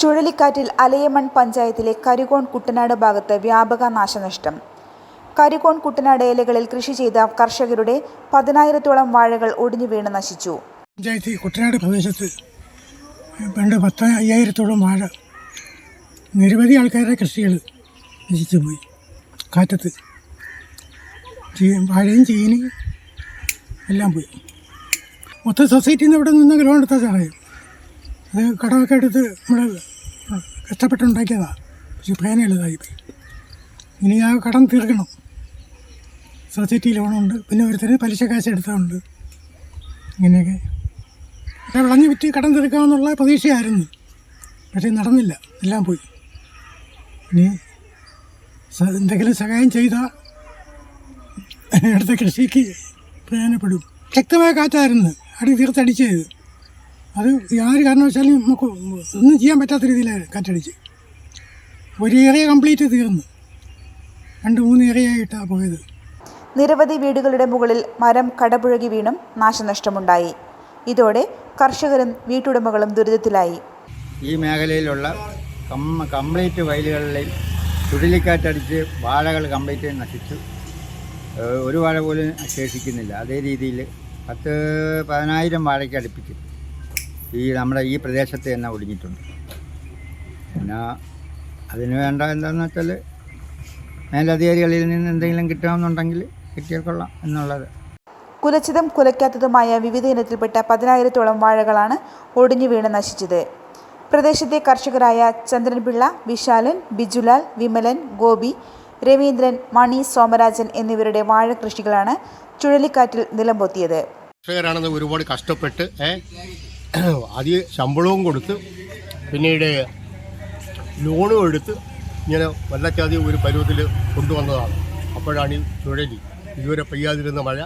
ചുഴലിക്കാറ്റിൽ അലയമൺ പഞ്ചായത്തിലെ കരികോൺ കുട്ടനാട് ഭാഗത്ത് വ്യാപക നാശനഷ്ടം. കരികോൺ കുട്ടനാട് ഏലകളിൽ കൃഷി ചെയ്ത കർഷകരുടെ 10,000-ഓളം വാഴകൾ ഒടിഞ്ഞു വീണ് നശിച്ചു. പഞ്ചായത്ത് കുട്ടനാട് പ്രദേശത്ത് 5,000-ഓളം വാഴ, നിരവധി ആൾക്കാരുടെ കൃഷികൾ നശിച്ചു പോയി. കാറ്റത്ത് വാഴയും ചീനിയും എല്ലാം പോയി. മൊത്തം സൊസൈറ്റിയിൽ നിന്ന് ഇവിടെ നിന്ന് ലോൺ എടുത്താൽ സാറേ, അത് കടമൊക്കെ എടുത്ത് നമ്മൾ കഷ്ടപ്പെട്ടുണ്ടാക്കിയതാണ്. പക്ഷേ പേനയുള്ളതായി പോയി. ഇനി ആ കടം തീർക്കണം. സൊസൈറ്റി ലോണുണ്ട്, പിന്നെ ഒരുത്തര് പലിശ കാശ് എടുത്തതുണ്ട്. ഇങ്ങനെയൊക്കെ വിളഞ്ഞ് വിറ്റ് കടം തീർക്കാമെന്നുള്ള പ്രതീക്ഷയായിരുന്നു. പക്ഷേ നടന്നില്ല, എല്ലാം പോയി. ഇനി എന്തെങ്കിലും സഹായം ചെയ്താൽ അടുത്ത കൃഷിക്ക് പ്രയോജനപ്പെടും. ശക്തമായ കാറ്റായിരുന്നു തീർത്തടിച്ചത്. അത് യാതൊരു കാരണവശാലും നമുക്ക് ഒന്നും ചെയ്യാൻ പറ്റാത്ത രീതിയിലാണ് കാറ്റടിച്ച്. ഒരു ഏരിയ കംപ്ലീറ്റ് തീർന്നു, 2-3 ഏരിയയായിട്ടാണ് പോയത്. നിരവധി വീടുകളുടെ മുകളിൽ മരം കടപുഴകി വീണും നാശനഷ്ടമുണ്ടായി. ഇതോടെ കർഷകരും വീട്ടുടമകളും ദുരിതത്തിലായി. ഈ മേഖലയിലുള്ള കംപ്ലീറ്റ് വയലുകളിൽ ചുഴലിക്കാറ്റടിച്ച് വാഴകൾ കംപ്ലീറ്റ് നശിച്ചു. ഒരു വാഴ പോലും ശേഷിക്കുന്നില്ല. അതേ രീതിയിൽ 10,000 വാഴയ്ക്ക് അടുപ്പിച്ച് നമ്മുടെ ഈ പ്രദേശത്ത് തന്നെ ഒടിഞ്ഞിട്ടുണ്ട്. പിന്നെ അതിന് വേണ്ട എന്താണെന്ന് വെച്ചാൽ മേലധികാരികളിൽ നിന്ന് എന്തെങ്കിലും കിട്ടണമെന്നുണ്ടെങ്കിൽ കിട്ടിയാൽ കൊള്ളാം എന്നുള്ളത്. കുലച്ചതും കുലയ്ക്കാത്തതുമായ വിവിധ ഇനത്തിൽപ്പെട്ട 10,000-ഓളം വാഴകളാണ് ഒടിഞ്ഞു വീണ് നശിച്ചത്. പ്രദേശത്തെ കർഷകരായ ചന്ദ്രൻപിള്ള, വിശാലൻ, ബിജുലാൽ, വിമലൻ, ഗോപി, രവീന്ദ്രൻ, മണി, സോമരാജൻ എന്നിവരുടെ വാഴ കൃഷികളാണ് ചുഴലിക്കാറ്റിൽ നിലംപൊത്തിയത്. കർഷകരാണെന്ന് ഒരുപാട് കഷ്ടപ്പെട്ട് ആദ്യം ശമ്പളവും കൊടുത്ത് പിന്നീട് ലോണും എടുത്ത് ഇങ്ങനെ വല്ലച്ചാതി ഒരു പരുവത്തിൽ കൊണ്ടുവന്നതാണ്. അപ്പോഴാണ് ഈ ചുഴലി, ഇതുവരെ പെയ്യാതിരുന്ന മഴ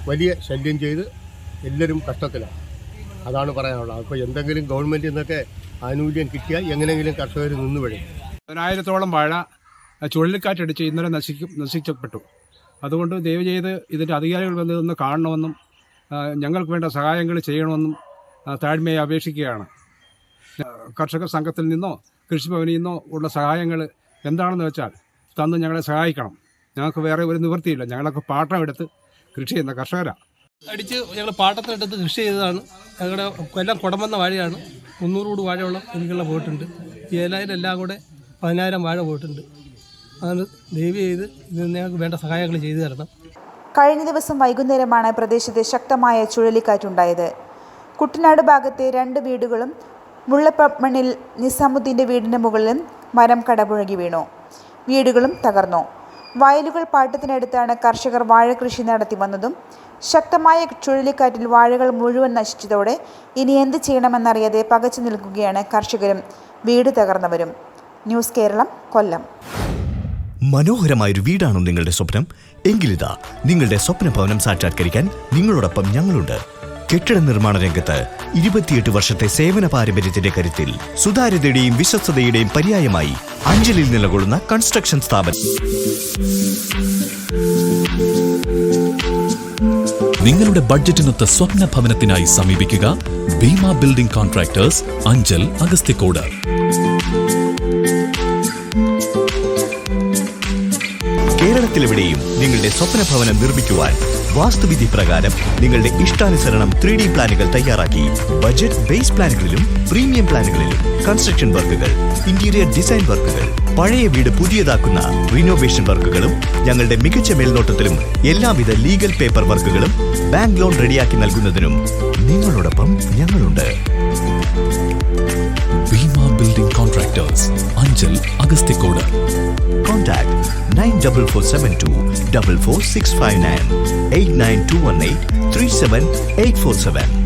വലിയ ശല്യം ചെയ്ത് എല്ലാവരും കഷ്ടത്തിലാണ്. അതാണ് പറയാനുള്ളത്. അപ്പോൾ എന്തെങ്കിലും ഗവൺമെൻറ്റിൽ നിന്നൊക്കെ ആനുകൂല്യം കിട്ടിയാൽ എങ്ങനെയെങ്കിലും കർഷകർ നിന്ന് വരും. 10,000-ഓളം വാഴ ചുഴലിക്കാറ്റടിച്ച് ഇന്നലെ നശിക്കപ്പെട്ടു. അതുകൊണ്ട് ദയവ് ചെയ്ത് ഇതിൻ്റെ അധികാരികൾ വന്ന് കാണണമെന്നും ഞങ്ങൾക്ക് വേണ്ട സഹായങ്ങൾ ചെയ്യണമെന്നും താഴ്മയെ അപേക്ഷിക്കുകയാണ്. കർഷക സംഘത്തിൽ നിന്നോ കൃഷിഭവനിൽ നിന്നോ ഉള്ള സഹായങ്ങൾ എന്താണെന്ന് വെച്ചാൽ തന്ന് ഞങ്ങളെ സഹായിക്കണം. ഞങ്ങൾക്ക് വേറെ ഒരു നിവൃത്തിയില്ല. ഞങ്ങളൊക്കെ പാട്ടം എടുത്ത് കൃഷി ചെയ്യുന്ന കർഷകരാണ്. അടിച്ച് ഞങ്ങൾ പാട്ടത്തിനെടുത്ത് കൃഷി ചെയ്തതാണ്. ഞങ്ങളുടെ എല്ലാം കുടമ്പന്ന വാഴയാണ്. 300 കൂട് വാഴയോളം എനിക്കുള്ള പോയിട്ടുണ്ട്. ഈ ഏലായിലെല്ലാം കൂടെ 10,000 വാഴ പോയിട്ടുണ്ട്. അത് ദയവ് ചെയ്ത് ഇതിന് ഞങ്ങൾക്ക് വേണ്ട സഹായങ്ങൾ ചെയ്തു തരണം. കഴിഞ്ഞ ദിവസം വൈകുന്നേരമാണ് പ്രദേശത്ത് ശക്തമായ ചുഴലിക്കാറ്റുണ്ടായത്. കുട്ടനാട് ഭാഗത്തെ 2 വീടുകളും മുള്ളപ്പമണ്ണിൽ നിസാമുദ്ദീൻ്റെ വീടിന് മുകളിലും മരം കടപുഴകി വീണു. വീടുകളും തകർന്നു. വയലുകൾ പാട്ടത്തിനടുത്താണ് കർഷകർ വാഴകൃഷി നടത്തി വന്നതും. ശക്തമായ ചുഴലിക്കാറ്റിൽ വാഴകൾ മുഴുവൻ നശിച്ചതോടെ ഇനി എന്ത് ചെയ്യണമെന്നറിയാതെ പകച്ചു നിൽക്കുകയാണ് കർഷകരും വീട് തകർന്നവരും. ന്യൂസ് കേരളം, കൊല്ലം. മനോഹരമായൊരു വീടാണോ നിങ്ങളുടെ സ്വപ്നം? എങ്കിലിതാ നിങ്ങളുടെ സ്വപ്ന ഭവനം സാക്ഷാത്കരിക്കാൻ നിങ്ങളോടൊപ്പം ഞങ്ങളുണ്ട്. കെട്ടിട നിർമ്മാണ രംഗത്ത് 28 വർഷത്തെ സേവന പാരമ്പര്യത്തിന്റെ കരുത്തിൽ സുതാര്യതയുടെയും വിശ്വസ്തതയുടെയും പര്യായമായി അഞ്ചലിൽ നിലകൊള്ളുന്ന കൺസ്ട്രക്ഷൻ സ്ഥാപനം. നിങ്ങളുടെ ബഡ്ജറ്റിനൊത്ത സ്വപ്ന ഭവനത്തിനായി സമീപിക്കുക ഭീമ ബിൽഡിംഗ് കോൺട്രാക്ടേഴ്സ്, അഞ്ചൽ, അഗസ്തിക്കോട്. കേരളത്തിലെവിടെയും നിങ്ങളുടെ സ്വപ്ന ഭവനം നിർമ്മിക്കുവാൻ വാസ്തുവിധി പ്രകാരം നിങ്ങളുടെ ഇഷ്ടാനുസരണം 3D പ്ലാനുകൾ തയ്യാറാക്കി ബജറ്റ് ബേസ് പ്ലാനുകളിലും പ്രീമിയം പ്ലാനുകളിലും കൺസ്ട്രക്ഷൻ വർക്കുകൾ, ഇന്റീരിയർ ഡിസൈൻ വർക്കുകൾ, പഴയ വീട് പുതിയതാക്കുന്ന റിനോവേഷൻ വർക്കുകളും ഞങ്ങളുടെ മികച്ച മേൽനോട്ടത്തിലും എല്ലാവിധ ലീഗൽ പേപ്പർ വർക്കുകളും ബാങ്ക് ലോൺ റെഡിയാക്കി നൽകുന്നതിനും നിങ്ങളോടൊപ്പം ഞങ്ങളുണ്ട്. Bhima building contractors, Anchal, Agasthikode. Contact 94472 44659 89218 37847.